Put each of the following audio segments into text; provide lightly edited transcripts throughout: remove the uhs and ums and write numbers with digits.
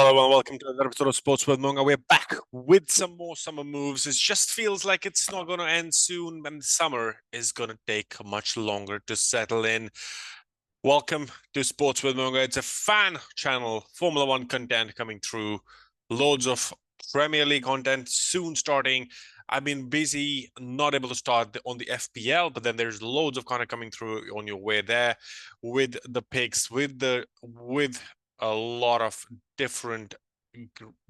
Hello and welcome to another episode of Sportswithmongha. We're back with some more summer moves. It just feels like it's not going to end soon, and summer is going to take much longer to settle in. Welcome to Sportswithmongha. It's a fan channel, Formula One content coming through. Loads of Premier League content soon starting. I've been busy, not able to start on the FPL, but then there's loads of content coming through on your way there with the picks, with a lot of different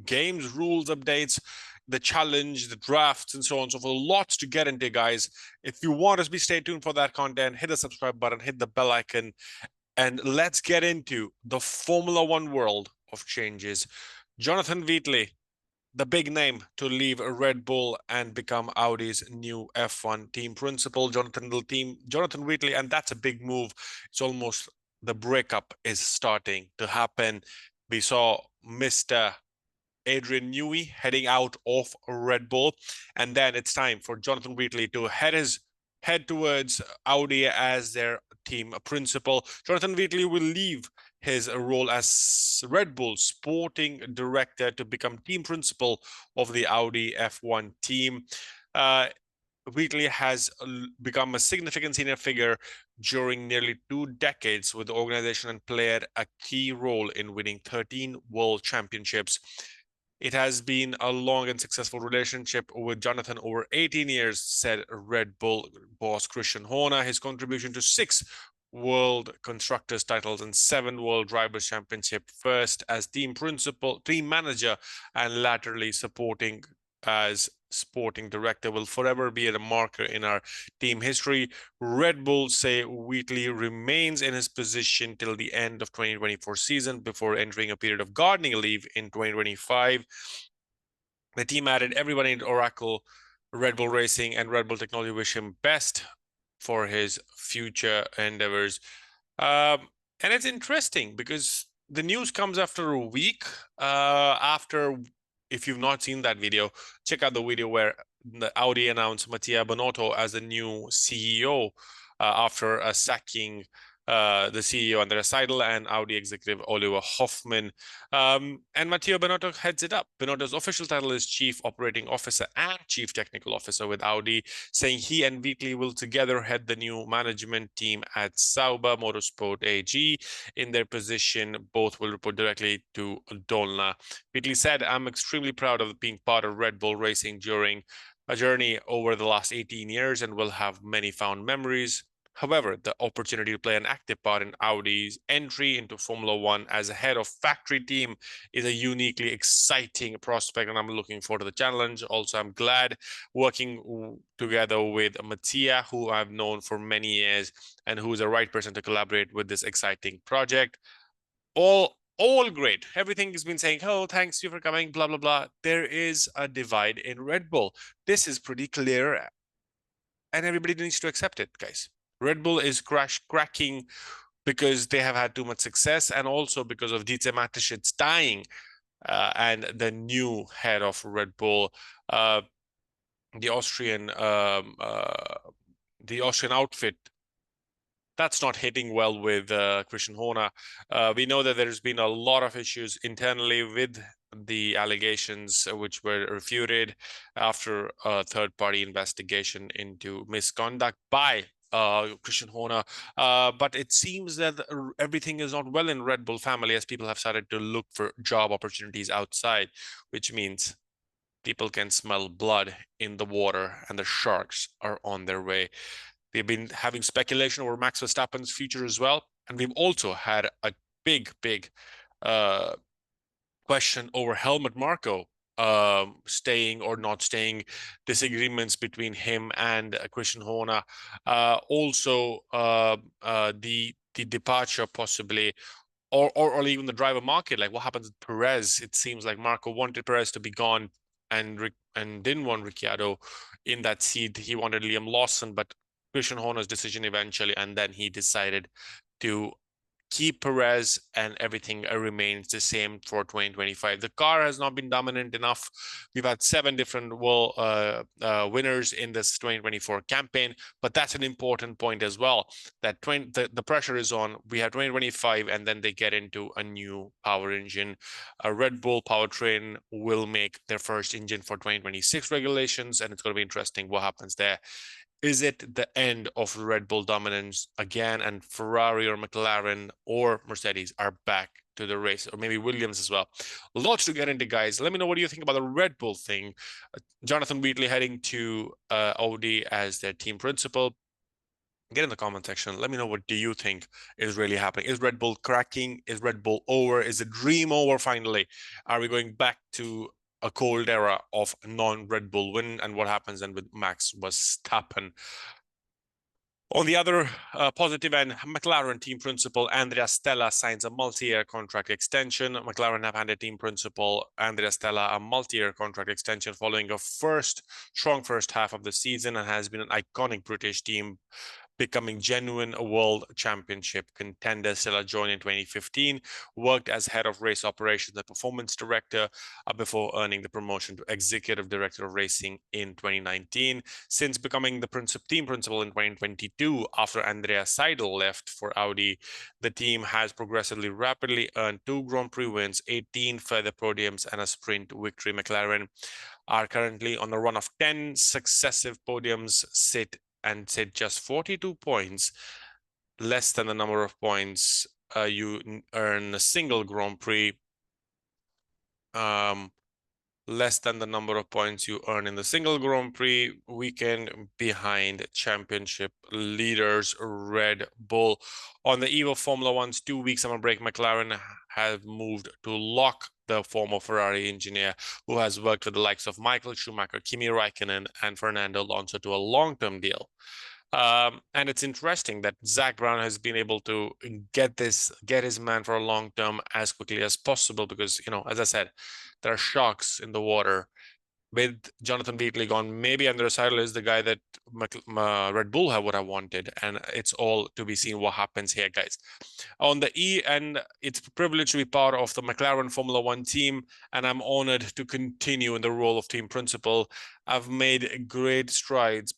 games, rules updates, the challenge, the drafts, and so on. So for lots to get into, guys. If you want us to stay tuned for that content, hit the subscribe button, hit the bell icon, and let's get into the Formula One world of changes. Jonathan Wheatley, the big name to leave Red Bull and become Audi's new F1 team principal. Jonathan Wheatley, and that's a big move. It's almost the breakup is starting to happen. We saw Mr. Adrian Newey heading out of Red Bull, and then it's time for Jonathan Wheatley to head towards Audi as their team principal. Jonathan Wheatley will leave his role as Red Bull sporting director to become team principal of the Audi F1 team. Wheatley has become a significant senior figure during nearly 2 decades with the organization and played a key role in winning 13 world championships. It has been a long and successful relationship with Jonathan over 18 years, said Red Bull boss Christian Horner. His contribution to 6 World Constructors titles and 7 World Drivers' Championship, first as team manager, and latterly supporting as sporting director, will forever be a marker in our team history. Red Bull say Wheatley remains in his position till the end of 2024 season before entering a period of gardening leave in 2025. The team added everyone in Oracle, Red Bull Racing, and Red Bull Technology wish him best for his future endeavors. And it's interesting because the news comes after a week after. If you've not seen that video, check out the video where the Audi announced Mattia Binotto as the new CEO after sacking the CEO Andrea Stella and Audi executive Oliver Hoffman. And Matteo Binotto heads it up. Binotto's official title is Chief Operating Officer and Chief Technical Officer with Audi, saying he and Wheatley will together head the new management team at Sauber Motorsport AG. In their position, both will report directly to Dolna. Wheatley said, "I'm extremely proud of being part of Red Bull Racing during a journey over the last 18 years and will have many fond memories. However, the opportunity to play an active part in Audi's entry into Formula One as a head of factory team is a uniquely exciting prospect, and I'm looking forward to the challenge. Also, I'm glad working together with Mattia, who I've known for many years and who is the right person to collaborate with this exciting project." All great. Everything has been saying, "Oh, thanks you for coming, blah, blah, blah." There is a divide in Red Bull. This is pretty clear, and everybody needs to accept it, guys. Red Bull is cracking because they have had too much success, and also because of Dietze Mateschitz dying, and the new head of Red Bull, the Austrian outfit, that's not hitting well with Christian Horner. We know that there's been a lot of issues internally with the allegations, which were refuted after a third-party investigation into misconduct by Christian Horner. But it seems that everything is not well in Red Bull family, as people have started to look for job opportunities outside, which means people can smell blood in the water and the sharks are on their way. We've been having speculation over Max Verstappen's future as well. And we've also had a big question over Helmut Marko staying or not staying, disagreements between him and Christian Horner. Also, the departure possibly, or even the driver market, like what happens with Perez. It seems like Marko wanted Perez to be gone and didn't want Ricciardo in that seat. He wanted Liam Lawson, but Christian Horner's decision eventually, and then he decided to keep Perez, and everything remains the same for 2025. The car has not been dominant enough. We've had 7 different winners in this 2024 campaign, but that's an important point as well, that the pressure is on. We have 2025, and then they get into a new power engine. A Red Bull powertrain will make their first engine for 2026 regulations, and it's going to be interesting what happens there. Is it the end of Red Bull dominance again, and Ferrari or McLaren or Mercedes are back to the race, or maybe Williams as well? Lots to get into, guys. Let me know what do you think about the Red Bull thing. Jonathan Wheatley heading to Audi as their team principal. Get in the comment section. Let me know, what do you think is really happening? Is Red Bull cracking? Is Red Bull over? Is the dream over finally? Are we going back to a cold era of non-Red Bull win? And what happens then with Max Verstappen? On the other positive end, McLaren team principal Andrea Stella signs a multi-year contract extension. McLaren have handed team principal Andrea Stella a multi-year contract extension following a strong first half of the season, and has been an iconic British team, becoming genuine world championship contenders. Stella joined in 2015, worked as head of race operations and performance director before earning the promotion to executive director of racing in 2019. Since becoming the team principal in 2022, after Andrea Seidel left for Audi, the team has progressively rapidly earned 2 Grand Prix wins, 18 further podiums, and a sprint victory. McLaren are currently on a run of 10 successive podiums, sit just 42 points, less than the number of points you earn a single Grand Prix, less than the number of points you earn in the single Grand Prix weekend, behind championship leaders Red Bull. On the eve of Formula One's 2-week summer break, McLaren have moved to lock the former Ferrari engineer, who has worked with the likes of Michael Schumacher, Kimi Raikkonen, and Fernando Alonso, to a long-term deal. And it's interesting that Zach Brown has been able to get his man for a long term as quickly as possible, because, as I said, there are sharks in the water. With Jonathan Wheatley gone, maybe Andrea Seidel is the guy that Red Bull would have wanted, and it's all to be seen what happens here, guys. On the end, it's a privilege to be part of the McLaren Formula One team, and I'm honored to continue in the role of team principal. I've made great strides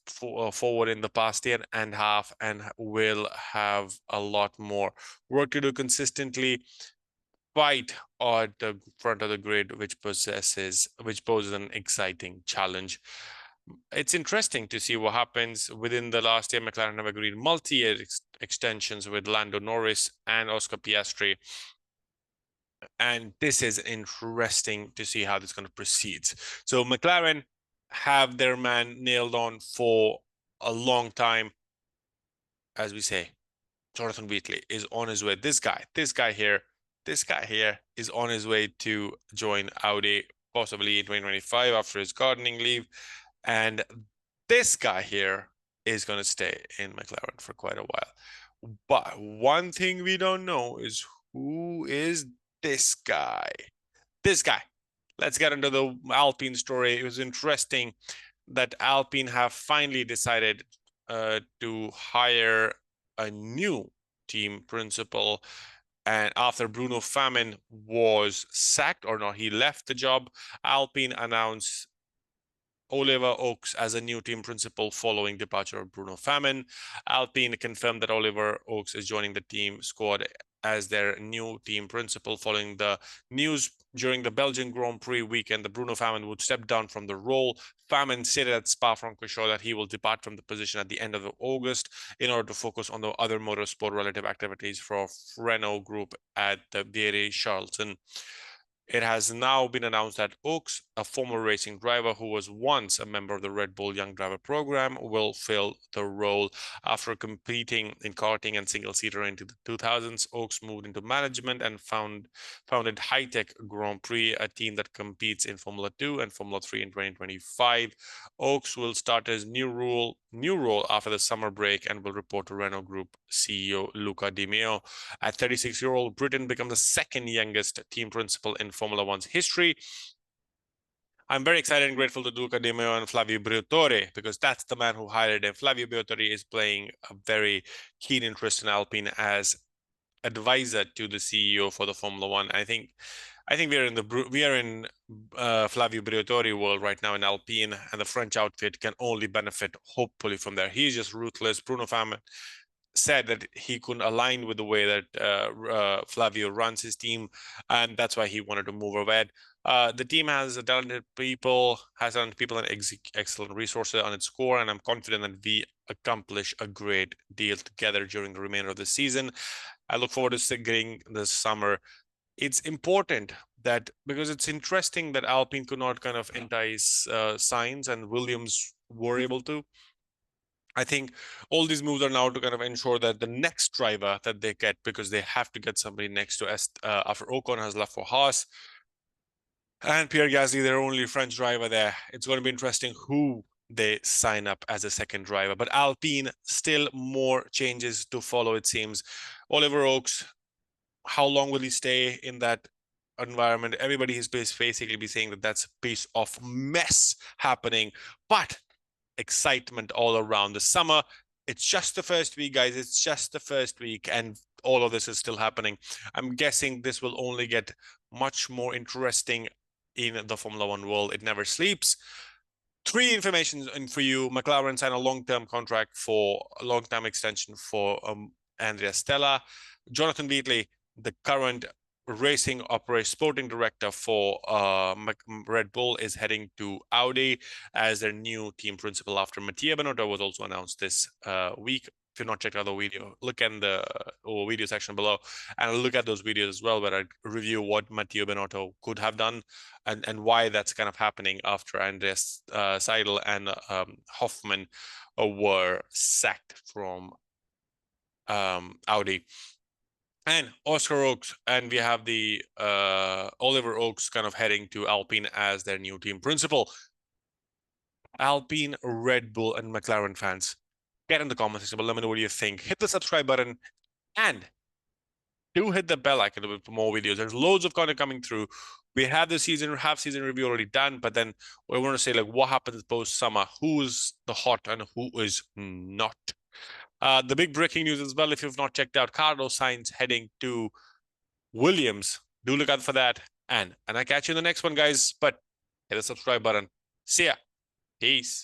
forward in the past year and a half, and will have a lot more work to do consistently. Fight at the front of the grid, which poses an exciting challenge. It's interesting to see what happens. Within the last year, McLaren have agreed multi-year extensions with Lando Norris and Oscar Piastri, and this is interesting to see how this is going to proceed. So McLaren have their man nailed on for a long time. As we say, Jonathan Wheatley is on his way. This guy here is on his way to join Audi, possibly in 2025 after his gardening leave. And this guy here is going to stay in McLaren for quite a while. But one thing we don't know is, who is this guy? Let's get into the Alpine story. It was interesting that Alpine have finally decided to hire a new team principal. And after Bruno Famin was sacked, or no, he left the job, Alpine announced Oliver Oakes as a new team principal following departure of Bruno Famin. Alpine confirmed that Oliver Oakes is joining the team squad as their new team principal following the news during the Belgian Grand Prix weekend that Bruno Famin would step down from the role. Famin stated at Spa-Francorchamps that he will depart from the position at the end of August in order to focus on the other motorsport-related activities for Renault Group at the Vieri-Charlton. It has now been announced that Oakes, a former racing driver who was once a member of the Red Bull Young Driver Program, will fill the role. After competing in karting and single-seater into the 2000s, Oakes moved into management and founded High Tech Grand Prix, a team that competes in Formula 2 and Formula 3 in 2025. Oakes will start his new role after the summer break and will report to Renault Group CEO Luca Di Meo. At 36-year-old, Britain becomes the second youngest team principal in Formula One's history. I'm very excited and grateful to Luca Di Meo and Flavio Briatore, because that's the man who hired him. Flavio Briatore is playing a very keen interest in Alpine as advisor to the CEO for the Formula One. I think we are in Flavio Briatore world right now in Alpine, and the French outfit can only benefit hopefully from there. He's just ruthless. Bruno Famin said that he couldn't align with the way that Flavio runs his team, and that's why he wanted to move away. The team has talented people, and excellent resources on its core, and I'm confident that we accomplish a great deal together during the remainder of the season. I look forward to getting this summer. It's important that, because it's interesting that Alpine could not kind of entice Sainz and Williams were able to. I think all these moves are now to kind of ensure that the next driver that they get, because they have to get somebody next to after Ocon has left for Haas and Pierre Gasly, their only French driver there. It's going to be interesting who they sign up as a second driver. But Alpine, still more changes to follow, it seems. Oliver Oaks, how long will he stay in that environment? Everybody is basically be saying that that's a piece of mess happening. But excitement all around the summer. It's just the first week, guys. It's just the first week, and all of this is still happening. I'm guessing this will only get much more interesting in the Formula One world. It never sleeps. 3 information for you. McLaren signed a long-term contract for a long-term extension for Andrea Stella. Jonathan Wheatley, the current racing operation sporting director for Red Bull, is heading to Audi as their new team principal after Mattia Binotto was also announced this week. If you've not checked out the video, look in the video section below and look at those videos as well, where I review what Mattia Binotto could have done and why that's kind of happening after Andreas Seidel and Hoffman were sacked from Audi. And Oscar Oaks, and we have the Oliver Oaks kind of heading to Alpine as their new team principal. Alpine, Red Bull, and McLaren fans, get in the comment section, but let me know what you think. Hit the subscribe button and do hit the bell icon for more videos. There's loads of content coming through. We have the half-season review already done, but then we want to say like what happens post-summer, who's the hot and who is not. The big breaking news as well, if you've not checked out, Carlos Sainz heading to Williams. Do look out for that. And I catch you in the next one, guys. But hit the subscribe button. See ya. Peace.